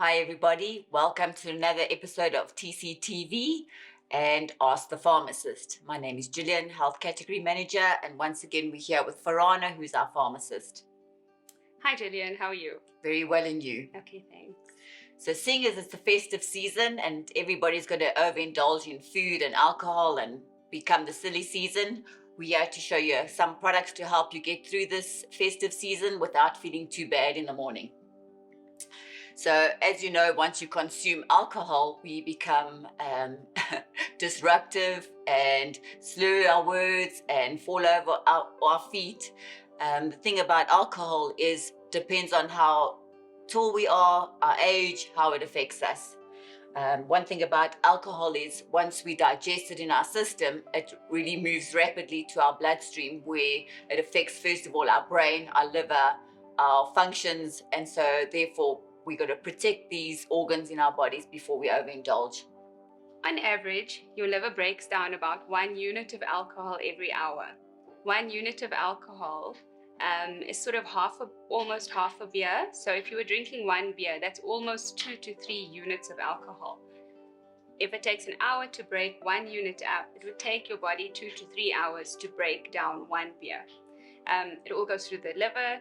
Hi everybody, welcome to another episode of TCTV and Ask the Pharmacist. My name is Gillian, Health Category Manager, and once again we're here with Farana, who's our pharmacist. Hi Gillian, how are you? Very well, and you? Okay, thanks. So seeing as it's the festive season and everybody's going to overindulge in food and alcohol and become the silly season, we are to show you some products to help you get through this festive season without feeling too bad in the morning. So as you know, once you consume alcohol, we become disruptive and slur our words and fall over our feet. The thing about alcohol is depends on how tall we are, our age, how it affects us. One thing about alcohol is once we digest it in our system, it really moves rapidly to our bloodstream where it affects, first of all, our brain, our liver, our functions, and so therefore we got to protect these organs in our bodies before we overindulge. On average, your liver breaks down about 1 unit of alcohol every hour. 1 unit of alcohol is sort of almost half a beer. So if you were drinking 1 beer, that's almost 2 to 3 units of alcohol. If it takes an hour to break 1 unit up, it would take your body 2 to 3 hours to break down 1 beer. It all goes through the liver.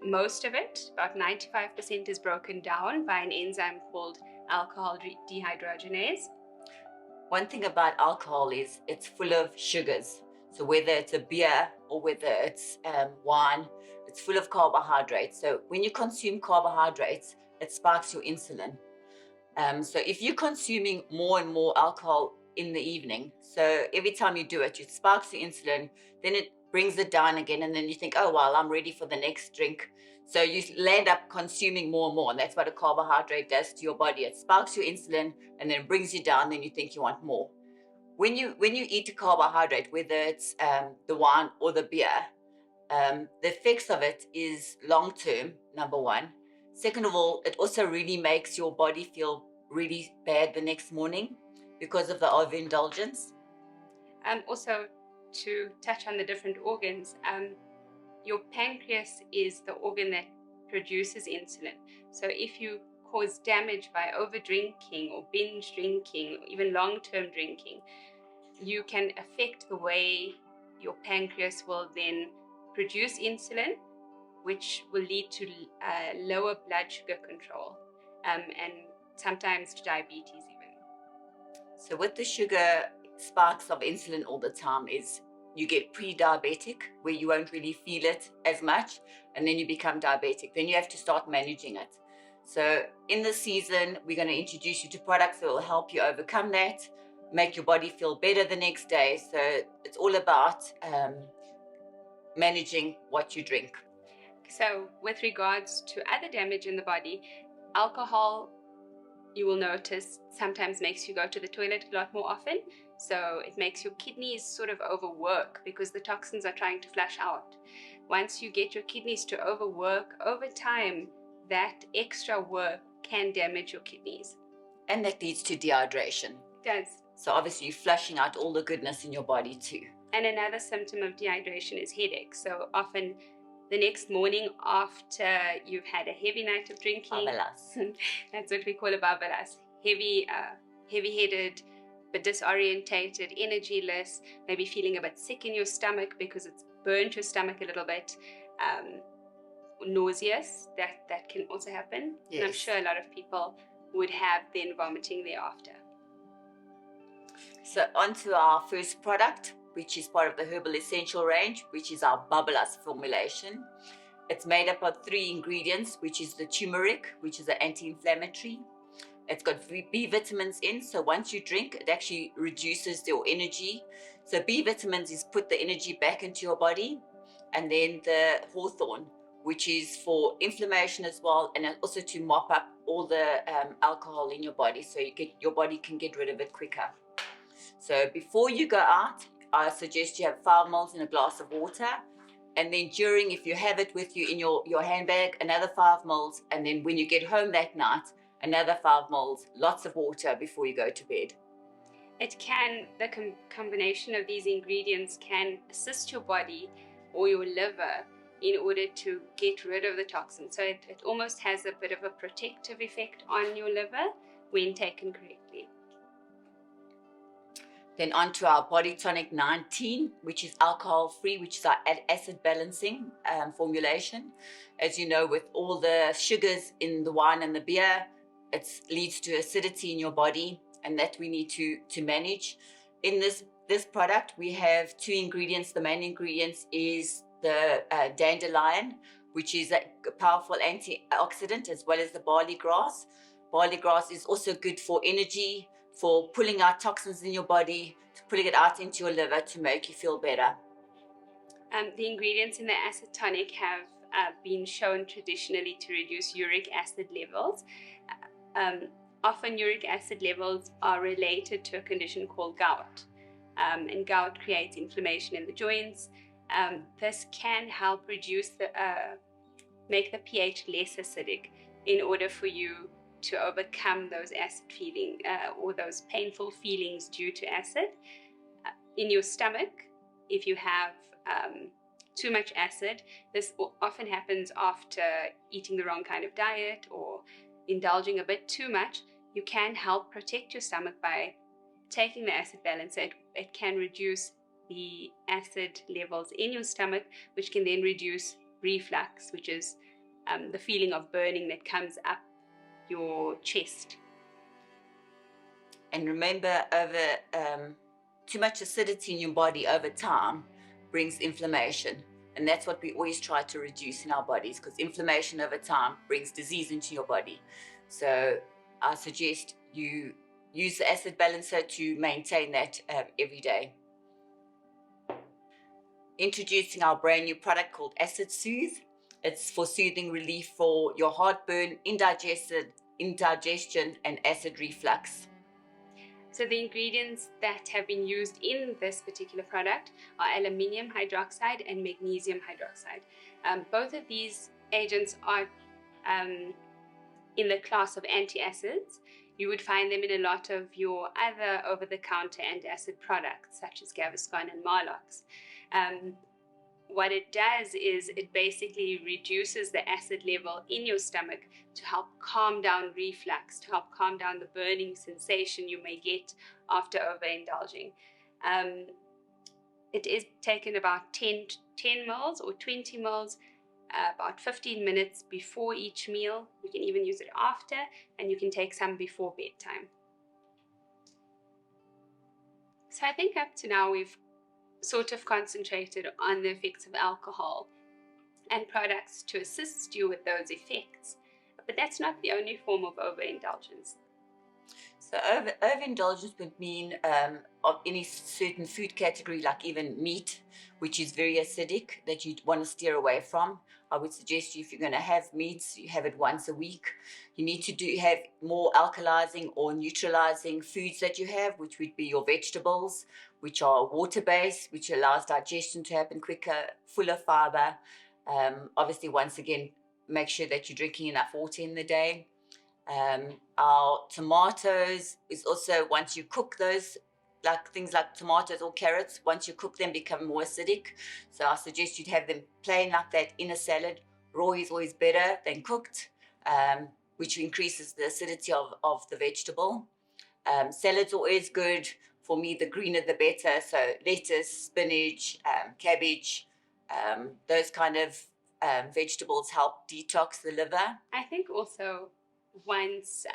Most of it, about 95%, is broken down by an enzyme called alcohol dehydrogenase. One thing about alcohol is it's full of sugars. So whether it's a beer or whether it's wine, it's full of carbohydrates. So when you consume carbohydrates, it sparks your insulin. So if you're consuming more and more alcohol in the evening, so every time you do it, it sparks your insulin, then it brings it down again, and then you think, oh, well, I'm ready for the next drink. So you land up consuming more and more, and that's what a carbohydrate does to your body. It sparks your insulin, and then it brings you down, then you think you want more. When you eat a carbohydrate, whether it's the wine or the beer, the effects of it is long-term, number one. Second of all, it also really makes your body feel really bad the next morning because of the overindulgence. Also, to touch on the different organs, your pancreas is the organ that produces insulin. So if you cause damage by over drinking or binge drinking or even long-term drinking, you can affect the way your pancreas will then produce insulin, which will lead to lower blood sugar control and sometimes to diabetes even. So with the sugar spikes of insulin all the time is you get pre-diabetic where you won't really feel it as much, and then you become diabetic. Then you have to start managing it. So in this season, we're going to introduce you to products that will help you overcome that, make your body feel better the next day. So it's all about managing what you drink. So with regards to other damage in the body, alcohol, you will notice, sometimes makes you go to the toilet a lot more often. So it makes your kidneys sort of overwork because the toxins are trying to flush out. Once you get your kidneys to overwork, over time, that extra work can damage your kidneys. And that leads to dehydration. It does. So obviously you're flushing out all the goodness in your body too. And another symptom of dehydration is headache. So often the next morning after you've had a heavy night of drinking, babalas. That's what we call a babalas. Heavy-headed, but disorientated, energyless, maybe feeling a bit sick in your stomach because it's burnt your stomach a little bit. Nauseous, that can also happen. Yes. And I'm sure a lot of people would have then vomiting thereafter. So on to our first product, which is part of the Herbal Essential range, which is our Babalas formulation. It's made up of 3 ingredients, which is the turmeric, which is an anti-inflammatory. It's got B vitamins in, so once you drink, it actually reduces your energy. So B vitamins is put the energy back into your body. And then the hawthorn, which is for inflammation as well, and also to mop up all the alcohol in your body so your body can get rid of it quicker. So before you go out, I suggest you have 5 ml in a glass of water. And then during, if you have it with you in your handbag, another 5 ml. And then when you get home that night, another 5 ml, lots of water before you go to bed. The combination of these ingredients can assist your body or your liver in order to get rid of the toxin. So it almost has a bit of a protective effect on your liver when taken correctly. Then on to our Body Tonic 19, which is alcohol-free, which is our acid balancing formulation. As you know, with all the sugars in the wine and the beer, it leads to acidity in your body, and that we need to manage. In this product, we have 2 ingredients. The main ingredients is the dandelion, which is a powerful antioxidant, as well as the barley grass. Barley grass is also good for energy, for pulling out toxins in your body, pulling it out into your liver to make you feel better. The ingredients in the acid tonic have been shown traditionally to reduce uric acid levels. Often uric acid levels are related to a condition called gout, and gout creates inflammation in the joints. This can help make the pH less acidic in order for you to overcome those acid feeling or those painful feelings due to acid. In your stomach, if you have too much acid, this often happens after eating the wrong kind of diet or indulging a bit too much. You can help protect your stomach by taking the acid balancer. It can reduce the acid levels in your stomach, which can then reduce reflux, which is the feeling of burning that comes up your chest. And remember, too much acidity in your body over time brings inflammation, and that's what we always try to reduce in our bodies, because inflammation over time brings disease into your body. So I suggest you use the acid balancer to maintain that every day. Introducing our brand new product called Soothe. It's for soothing relief for your heartburn, indigestion, and acid reflux. So the ingredients that have been used in this particular product are aluminium hydroxide and magnesium hydroxide. Both of these agents are in the class of antacids. You would find them in a lot of your other over-the-counter antacid products, such as Gaviscon and Maalox. What it does is it basically reduces the acid level in your stomach to help calm down reflux, to help calm down the burning sensation you may get after overindulging. It is taken about 10 mils or 20 mils, about 15 minutes before each meal. You can even use it after, and you can take some before bedtime. So I think up to now we've sort of concentrated on the effects of alcohol and products to assist you with those effects. But that's not the only form of overindulgence. So overindulgence would mean of any certain food category, like even meat, which is very acidic, that you'd want to steer away from. I would suggest you, if you're going to have meats, you have it once a week. You need to have more alkalizing or neutralizing foods that you have, which would be your vegetables, which are water-based, which allows digestion to happen quicker, full of fiber. Obviously, once again, make sure that you're drinking enough water in the day. Our tomatoes is also, once you cook those, like things like tomatoes or carrots, once you cook them, become more acidic. So I suggest you'd have them plain like that in a salad. Raw is always better than cooked, which increases the acidity of the vegetable. Salads are always good. For me, the greener the better. So lettuce, spinach, cabbage, those kind of vegetables help detox the liver. I think also once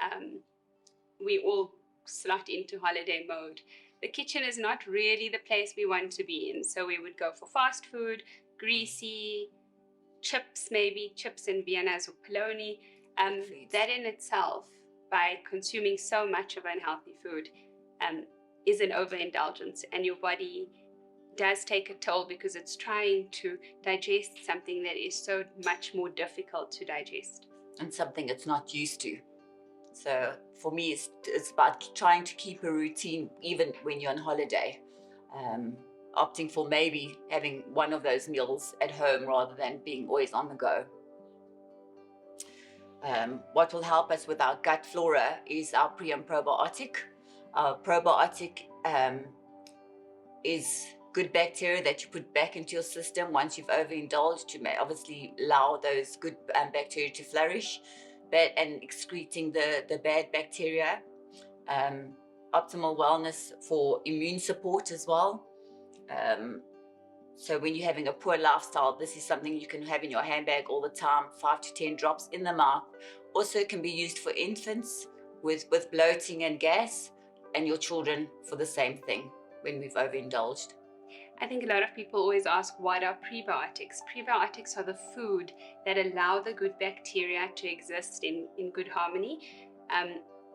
we all slot into holiday mode, the kitchen is not really the place we want to be in. So we would go for fast food, greasy, chips in Vienna's or polony. That in itself, by consuming so much of unhealthy food, is an overindulgence, and your body does take a toll because it's trying to digest something that is so much more difficult to digest. And something it's not used to. So for me, it's about trying to keep a routine even when you're on holiday. Opting for maybe having one of those meals at home rather than being always on the go. What will help us with our gut flora is our pre and probiotic. Our probiotic is good bacteria that you put back into your system once you've overindulged, to obviously allow those good bacteria to flourish, and excreting the bad bacteria. Optimal wellness for immune support as well. So when you're having a poor lifestyle, this is something you can have in your handbag all the time, 5 to 10 drops in the mouth. Also can be used for infants with bloating and gas, and your children for the same thing when we've overindulged. I think a lot of people always ask, what are prebiotics? Prebiotics are the food that allow the good bacteria to exist in good harmony.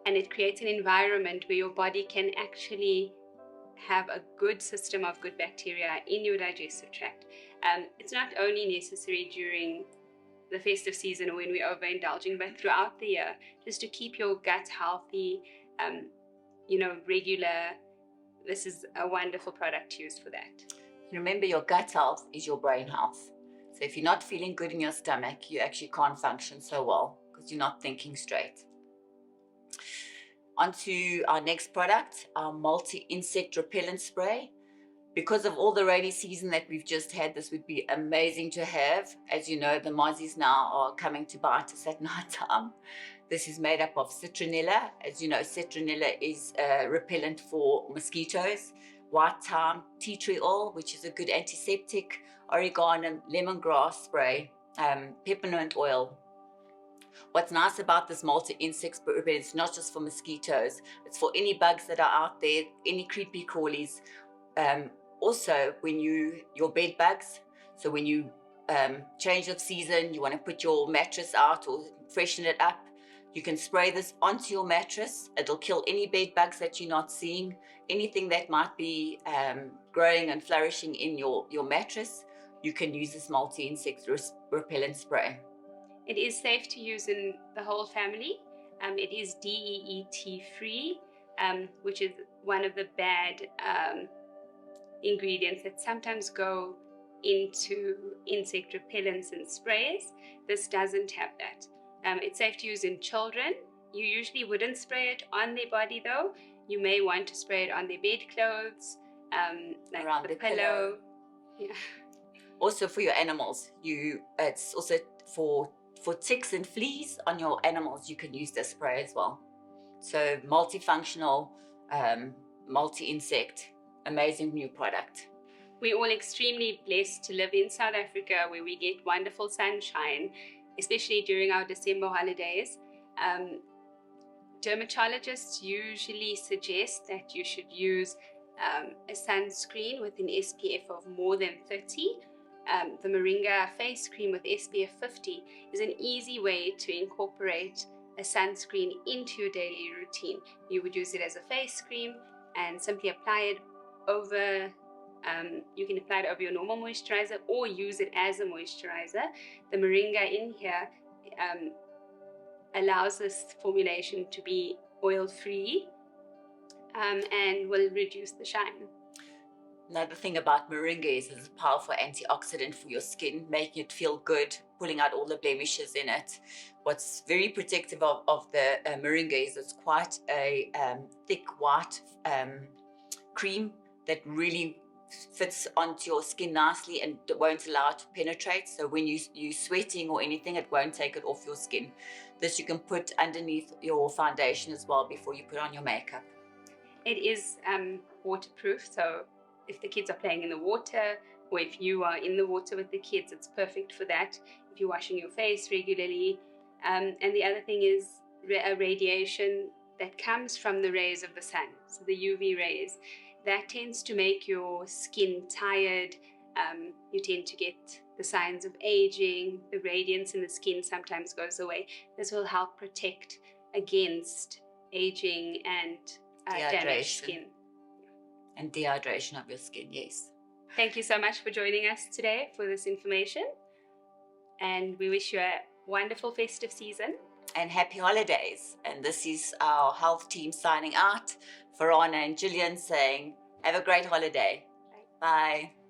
And it creates an environment where your body can actually have a good system of good bacteria in your digestive tract. It's not only necessary during the festive season or when we're overindulging, but throughout the year, just to keep your gut healthy, regular. This is a wonderful product to use for that. Remember, your gut health is your brain health. So if you're not feeling good in your stomach, you actually can't function so well because you're not thinking straight. On to our next product, our multi-insect repellent spray. Because of all the rainy season that we've just had, this would be amazing to have. As you know, the mozzies now are coming to bite us at night time. This is made up of citronella. As you know, citronella is a repellent for mosquitoes. White thyme, tea tree oil, which is a good antiseptic, oregano, lemongrass spray, peppermint oil. What's nice about this multi-insect repellent, it's not just for mosquitoes, it's for any bugs that are out there, any creepy crawlies. Also, when your bed bugs, so when you change of season, you want to put your mattress out or freshen it up, you can spray this onto your mattress. It'll kill any bed bugs that you're not seeing, anything that might be growing and flourishing in your mattress. You can use this multi-insect repellent spray. It is safe to use in the whole family. It is DEET free, which is one of the bad ingredients that sometimes go into insect repellents and sprays. This doesn't have that. It's safe to use in children. You usually wouldn't spray it on their body though. You may want to spray it on their bedclothes, like around the pillow. Yeah. Also for your animals, it's also for ticks and fleas on your animals, you can use this spray as well. So multifunctional, multi-insect, amazing new product. We're all extremely blessed to live in South Africa, where we get wonderful sunshine, especially during our December holidays. Dermatologists usually suggest that you should use a sunscreen with an SPF of more than 30. The Moringa face cream with SPF 50 is an easy way to incorporate a sunscreen into your daily routine. You would use it as a face cream and simply apply it over, you can apply it over your normal moisturizer or use it as a moisturizer. The Moringa in here allows this formulation to be oil-free and will reduce the shine. Another thing about Moringa is it's a powerful antioxidant for your skin, making it feel good, pulling out all the blemishes in it. What's very protective of the Moringa is it's quite a thick white cream that really fits onto your skin nicely and won't allow it to penetrate. So when you're sweating or anything, it won't take it off your skin. This you can put underneath your foundation as well before you put on your makeup. It is waterproof, so if the kids are playing in the water or if you are in the water with the kids, it's perfect for that. If you're washing your face regularly. And the other thing is radiation that comes from the rays of the sun, so the UV rays. That tends to make your skin tired. You tend to get the signs of aging. The radiance in the skin sometimes goes away. This will help protect against aging and damaged skin. And dehydration of your skin, yes. Thank you so much for joining us today for this information. And we wish you a wonderful festive season. And happy holidays. And this is our health team signing out. Farana and Gillian saying, have a great holiday. Bye. Bye.